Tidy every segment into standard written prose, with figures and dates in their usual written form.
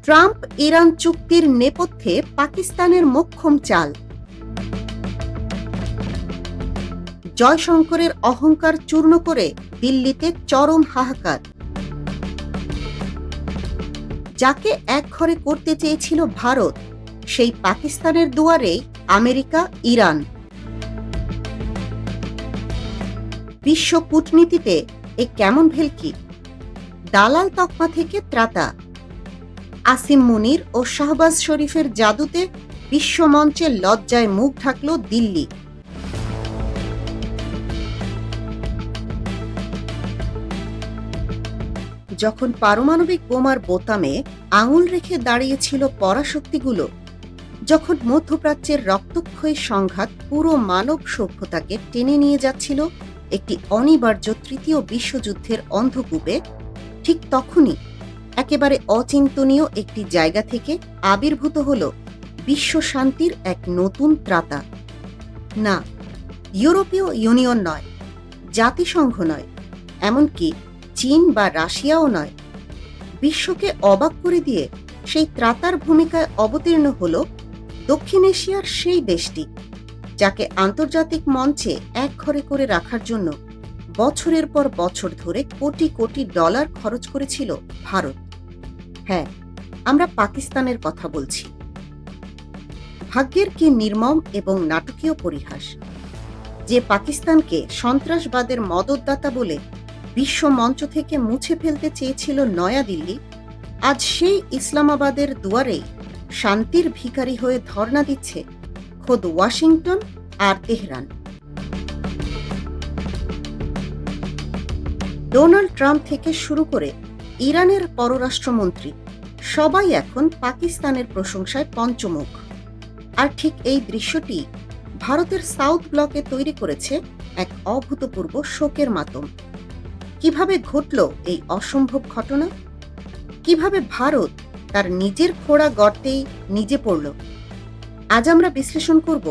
Trump Iran চুক্তির নেপথ্যে পাকিস্তানের মোক্ষম চাল। জয়শঙ্করের অহংকার চূর্ণ করে দিল্লিতে চরম হাহাকার। যাকে একঘরে করতে চেয়েছিল ভারত, সেই পাকিস্তানের দুয়ারে আমেরিকা, ইরান। বিশ্ব কূটনীতিতে এ কেমন ভেলকি! দালাল তকমা থেকে ত্রাতা। আসিম মুনির ও শাহবাজ শরীফের জাদুতে বিশ্বমঞ্চে লজ্জায় মুখ ঢাকল দিল্লি। যখন পারমাণবিক বোমার বোতামে আঙুল রেখে দাঁড়িয়েছিল পরাশক্তিগুলো, যখন মধ্যপ্রাচ্যের রক্তক্ষয়ী সংঘাত পুরো মানব সভ্যতাকে টেনে নিয়ে যাচ্ছিল একটি অনিবার্য তৃতীয় বিশ্বযুদ্ধের অন্ধকূপে, ঠিক তখনই একেবারে অচিন্তনীয় একটি জায়গা থেকে আবির্ভূত হল বিশ্ব শান্তির এক নতুন ত্রাতা। না, ইউরোপীয় ইউনিয়ন নয়, জাতিসংঘ নয়, এমনকি চীন বা রাশিয়াও নয়। বিশ্বকে অবাক করে দিয়ে সেই ত্রাতার ভূমিকায় অবতীর্ণ হল দক্ষিণ এশিয়ার সেই দেশটি, যাকে আন্তর্জাতিক মঞ্চে একঘরে করে রাখার জন্য বছরের পর বছর ধরে কোটি কোটি ডলার খরচ করেছিল ভারত। হ্যাঁ, আমরা পাকিস্তানের কথা বলছি। ভাগ্যের কি নির্মম এবং নাটকীয় পরিহাস! যে পাকিস্তানকে সন্ত্রাসবাদের মদতদাতা বলে বিশ্ব মঞ্চ থেকে মুছে ফেলতে চেয়েছিল নয়াদিল্লি, আজ সেই ইসলামাবাদের দুয়ারেই শান্তির ভিখারি হয়ে ধর্ণা দিচ্ছে খোদ ওয়াশিংটন আর তেহরান। ডোনাল্ড ট্রাম্প থেকে শুরু করে ইরানের পররাষ্ট্রমন্ত্রী সবাই এখন পাকিস্তানের প্রশংসায় পঞ্চমুখ। আর ঠিক এই দৃশ্যটি ভারতের সাউথ ব্লকে তৈরি করেছে এক অভূতপূর্ব শোকের মাতম। কিভাবে ঘটল এই অসম্ভব ঘটনা? কিভাবে ভারত তার নিজের খোঁড়া গর্তেই নিজে পড়ল? আজ আমরা বিশ্লেষণ করব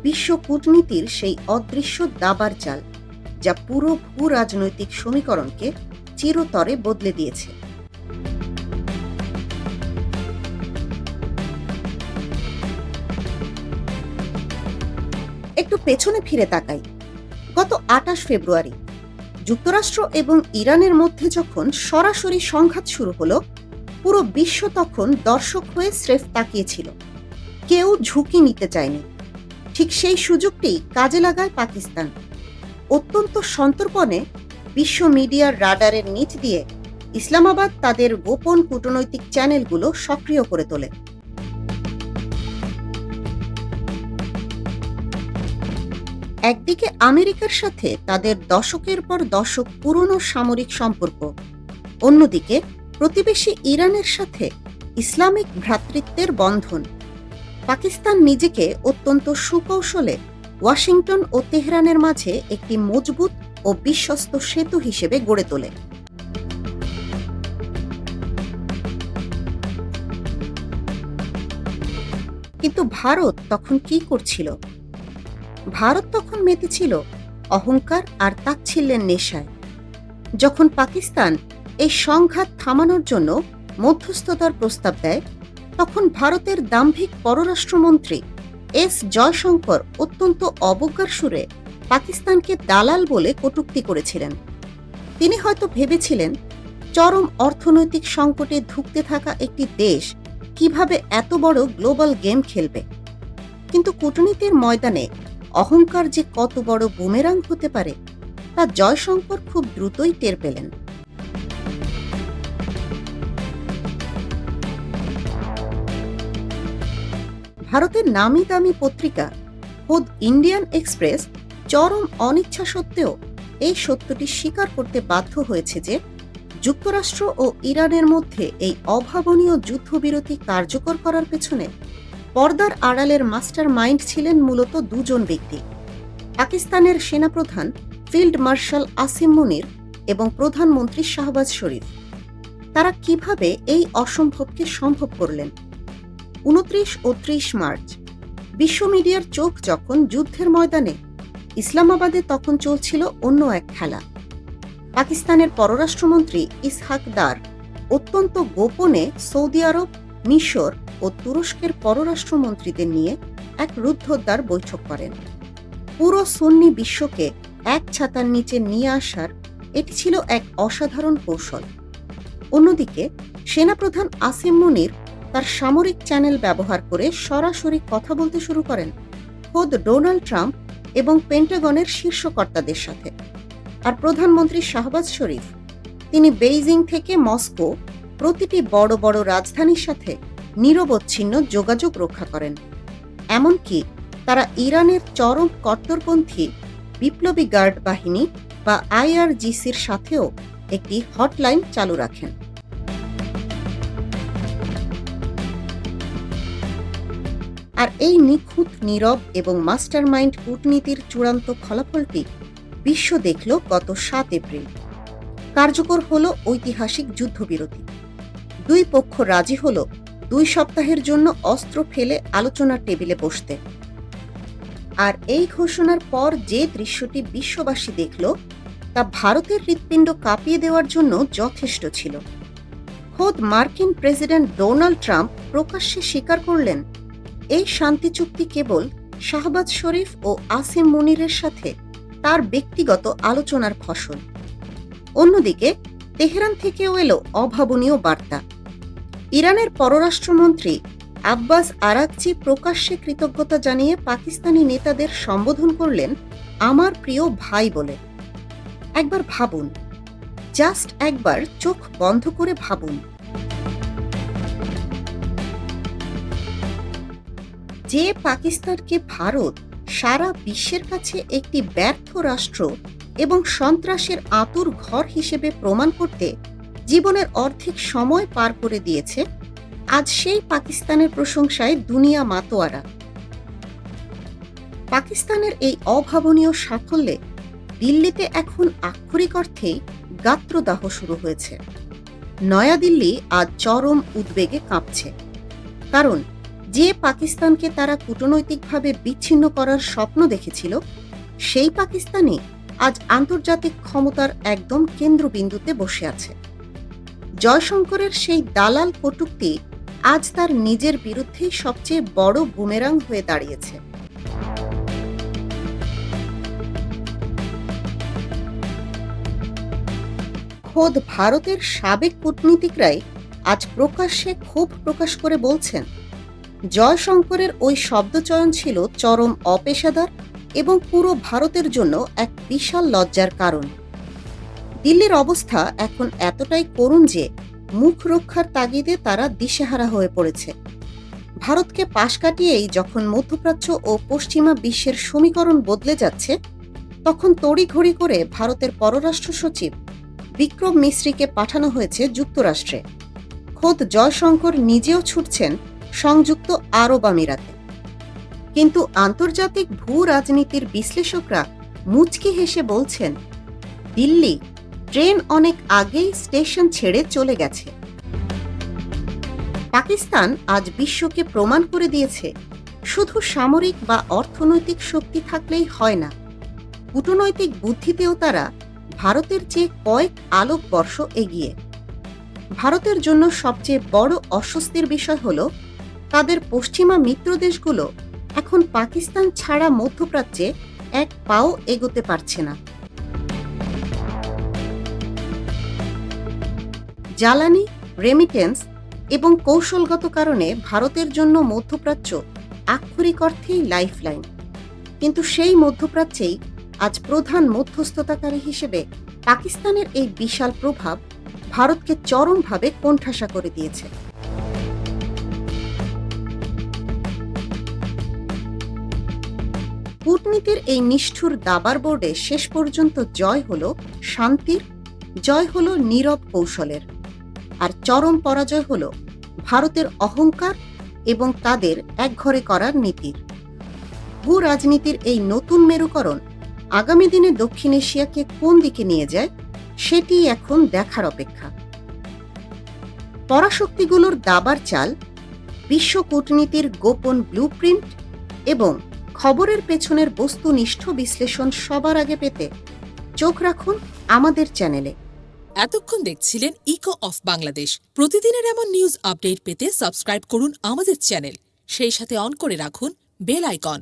বিশ্ব কূটনীতির সেই অদৃশ্য দাবার চাল, যা পুরো ভূ রাজনৈতিক সমীকরণকে চিরতরে বদলে দিয়েছে। একটু পেছনে ফিরে তাকাই। গত ২৮ ফেব্রুয়ারি যুক্তরাষ্ট্র এবং ইরানের মধ্যে যখন সরাসরি সংঘাত শুরু হলো, পুরো বিশ্ব তখন দর্শক হয়ে স্রেফ তাকিয়েছিল। কেউ ঝুঁকি নিতে চায়নি। ঠিক সেই সুযোগটি কাজে লাগায় পাকিস্তান। অত্যন্ত সন্তর্পণে বিশ্ব মিডিয়ার রাডারের নিচ দিয়ে ইসলামাবাদ তাদের গোপন কূটনৈতিক চ্যানেলগুলো সক্রিয় করে তোলে। একদিকে আমেরিকার সাথে তাদের দশকের পর দশক পুরনো সামরিক সম্পর্ক, অন্যদিকে প্রতিবেশী ইরানের সাথে ইসলামিক ভ্রাতৃত্বের বন্ধন। পাকিস্তান নিজেকে অত্যন্ত সুকৌশলে ওয়াশিংটন ও তেহরানের মাঝে একটি মজবুত ও বিশ্বস্ত সেতু হিসেবে গড়ে তোলে। কিন্তু ভারত তখন কি করছিল? ভারত তখন মেতেছিল অহংকার আর তাচ্ছিল্যের নেশায়। যখন পাকিস্তান এই সংঘাত থামানোর জন্য মধ্যস্থতার প্রস্তাব দেয়, তখন ভারতের দাম্ভিক পররাষ্ট্রমন্ত্রী এস জয়শঙ্কর অত্যন্ত অবজ্ঞার সুরে পাকিস্তানকে দালাল বলে কটূক্তি করেছিলেন। তিনি হয়তো ভেবেছিলেন চরম অর্থনৈতিক সংকটে ধুঁকতে থাকা একটি দেশ কিভাবে এত বড় গ্লোবাল গেম খেলবে। কিন্তু কূটনীতির ময়দানে অহংকার যে কত বড় বুমেরাং হতে পারে, তা জয়শঙ্কর খুব দ্রুতই টের পেলেন। ভারতের নামি দামি পত্রিকা খোদ ইন্ডিয়ান এক্সপ্রেস চরম অনিচ্ছা সত্ত্বেও এই সত্যটি স্বীকার করতে বাধ্য হয়েছে যে যুক্তরাষ্ট্র ও ইরানের মধ্যে এই অভাবনীয় যুদ্ধবিরতি কার্যকর করার পেছনে পর্দার আড়ালের মাস্টার মাইন্ড ছিলেন মূলত দুজন ব্যক্তি: পাকিস্তানের সেনাপ্রধান ফিল্ড মার্শাল আসিম মুনির এবং প্রধানমন্ত্রী শাহবাজ শরীফ। তারা কিভাবে এই অসম্ভবকে সম্ভব করলেন? ২৯ ও ৩০ মার্চ বিশ্ব মিডিয়ার চোখ যখন যুদ্ধের ময়দানে, ইসলামাবাদে তখন চলছিল অন্য এক খেলা। পাকিস্তানের পররাষ্ট্রমন্ত্রী ইসহাক দার অত্যন্ত গোপনে সৌদি আরব মিশর ও তুরস্কের পররাষ্ট্রমন্ত্রীদের নিয়ে এক রুদ্ধদ্বার বৈঠক করেন। পুরো সুন্নি বিশ্বকে এক ছাতার নিচে নিয়ে আসার এটি ছিল এক অসাধারণ কৌশল। অন্যদিকে সেনাপ্রধান আসিম মুনির তার সামরিক চ্যানেল ব্যবহার করে সরাসরি কথা বলতে শুরু করেন খোদ ডোনাল্ড ট্রাম্প এবং পেন্টাগনের শীর্ষ কর্তাদের সাথে। আর প্রধানমন্ত্রী শাহবাজ শরীফ তিনি বেইজিং থেকে মস্কো প্রতিটি বড় বড় রাজধানীর সাথে নিরবচ্ছিন্ন যোগাযোগ রক্ষা করেন। এমনকি তারা ইরানের চরম কট্টরপন্থী বিপ্লবী গার্ড বাহিনী বা আইআরজিসির সাথেও একটি হটলাইন চালু রাখেন। আর এই নিখুঁত, নীরব এবং মাস্টারমাইন্ড কূটনীতির চূড়ান্ত ফলাফলটি বিশ্ব দেখল গত 7 এপ্রিল। কার্যকর হল ঐতিহাসিক যুদ্ধবিরতি। দুই পক্ষ রাজি হল 2 সপ্তাহের জন্য অস্ত্র ফেলে আলোচনার টেবিলে বসতে। আর এই ঘোষণার পর যে দৃশ্যটি বিশ্ববাসী দেখল তা ভারতের হৃৎপিণ্ড কাঁপিয়ে দেওয়ার জন্য যথেষ্ট ছিল। খোদ মার্কিন প্রেসিডেন্ট ডোনাল্ড ট্রাম্প প্রকাশ্যে স্বীকার করলেন এই শান্তি চুক্তি কেবল শাহবাজ শরীফ ও আসিম মুনিরের সাথে তার ব্যক্তিগত আলোচনার ফসল। অন্যদিকে তেহরান থেকেও এলো অভাবনীয় বার্তা। ইরানের পররাষ্ট্রমন্ত্রী আব্বাস আরাকচি প্রকাশ্যে কৃতজ্ঞতা জানিয়ে পাকিস্তানি নেতাদের সম্বোধন করলেন আমার প্রিয় ভাই বলে। একবার ভাবুন, জাস্ট একবার চোখ বন্ধ করে ভাবুন, যে পাকিস্তানকে ভারত সারা বিশ্বের কাছে একটি ব্যর্থ রাষ্ট্র এবং সন্ত্রাসের আঁতুর ঘর হিসেবে প্রমাণ করতে জীবনের অর্ধেক সময় পার করে দিয়েছে, আজ সেই পাকিস্তানের প্রশংসায় দুনিয়া মাতোয়ারা। পাকিস্তানের এই অভাবনীয় সাফল্যে দিল্লিতে এখন আক্ষরিক অর্থেই গাত্রদাহ শুরু হয়েছে। নয়াদিল্লি আজ চরম উদ্বেগে কাঁপছে, কারণ যে পাকিস্তানকে তারা কূটনৈতিকভাবে বিচ্ছিন্ন করার স্বপ্ন দেখেছিল, সেই পাকিস্তানই আজ আন্তর্জাতিক ক্ষমতার একদম কেন্দ্রবিন্দুতে বসে আছে। জয়শঙ্করের সেই দালাল কটূক্তি আজ তার নিজের বিরুদ্ধেই সবচেয়ে বড় বুমেরাং হয়ে দাঁড়িয়েছে। খোদ ভারতের সাবেক কূটনীতিকরাই আজ প্রকাশ্যে ক্ষোভ প্রকাশ করে বলছেন জয়শঙ্করের ওই শব্দচয়ন ছিল চরম অপেশাদার এবং পুরো ভারতের জন্য এক বিশাল লজ্জার কারণ। দিল্লির অবস্থা এখন এতটাই করুণ যে মুখ রক্ষার তাগিদে তারা দিশেহারা হয়ে পড়েছে। ভারতকে পাশ কাটিয়েই যখন মধ্যপ্রাচ্য ও পশ্চিমা বিশ্বের সমীকরণ বদলে যাচ্ছে, তখন তড়িঘড়ি করে ভারতের পররাষ্ট্র সচিব বিক্রম মিশ্রিকে পাঠানো হয়েছে যুক্তরাষ্ট্রে। খোদ জয়শঙ্কর নিজেও ছুটছেন সংযুক্ত আরব আমিরাতে। কিন্তু আন্তর্জাতিক ভূ রাজনীতির বিশ্লেষকরা মুচকি হেসে বলছেন দিল্লি ট্রেন অনেক আগেই স্টেশন ছেড়ে চলে গেছে। পাকিস্তান আজ বিশ্বকে প্রমাণ করে দিয়েছে শুধু সামরিক বা অর্থনৈতিক শক্তি থাকলেই হয় না, কূটনৈতিক বুদ্ধিতেও তারা ভারতের চেয়ে কয়েক আলোকবর্ষ এগিয়ে। ভারতের জন্য সবচেয়ে বড় অস্বস্তির বিষয় হল তাদের পশ্চিমা মিত্র দেশগুলো এখন পাকিস্তান ছাড়া মধ্যপ্রাচ্যে এক পাও এগোতে পারছে না। জ্বালানি, রেমিটেন্স এবং কৌশলগত কারণে ভারতের জন্য মধ্যপ্রাচ্য আক্ষরিক অর্থেই লাইফলাইন। কিন্তু সেই মধ্যপ্রাচ্যেই আজ প্রধান মধ্যস্থতাকারী হিসেবে পাকিস্তানের এই বিশাল প্রভাব ভারতকে চরমভাবে কোণঠাসা করে দিয়েছে। কূটনীতির এই নিষ্ঠুর দাবার বোর্ডে শেষ পর্যন্ত জয় হল শান্তির, জয় হল নীরব কৌশলের, আর চরম পরাজয় হল ভারতের অহংকার এবং তাদের একঘরে করার নীতির। ভূ রাজনীতির এই নতুন মেরুকরণ আগামী দিনে দক্ষিণ এশিয়াকে কোন দিকে নিয়ে যায় সেটি এখন দেখার অপেক্ষা। পরাশক্তিগুলোর দাবার চাল, বিশ্ব কূটনীতির গোপন ব্লুপ্রিন্ট এবং খবরের পেছনের বস্তুনিষ্ঠ বিশ্লেষণ সবার আগে পেতে চোখ রাখুন আমাদের চ্যানেলে। এতক্ষণ দেখছিলেন ইকো অফ বাংলাদেশ। প্রতিদিনের এমন নিউজ আপডেট পেতে সাবস্ক্রাইব করুন আমাদের চ্যানেল, সেই সাথে অন করে রাখুন বেল আইকন।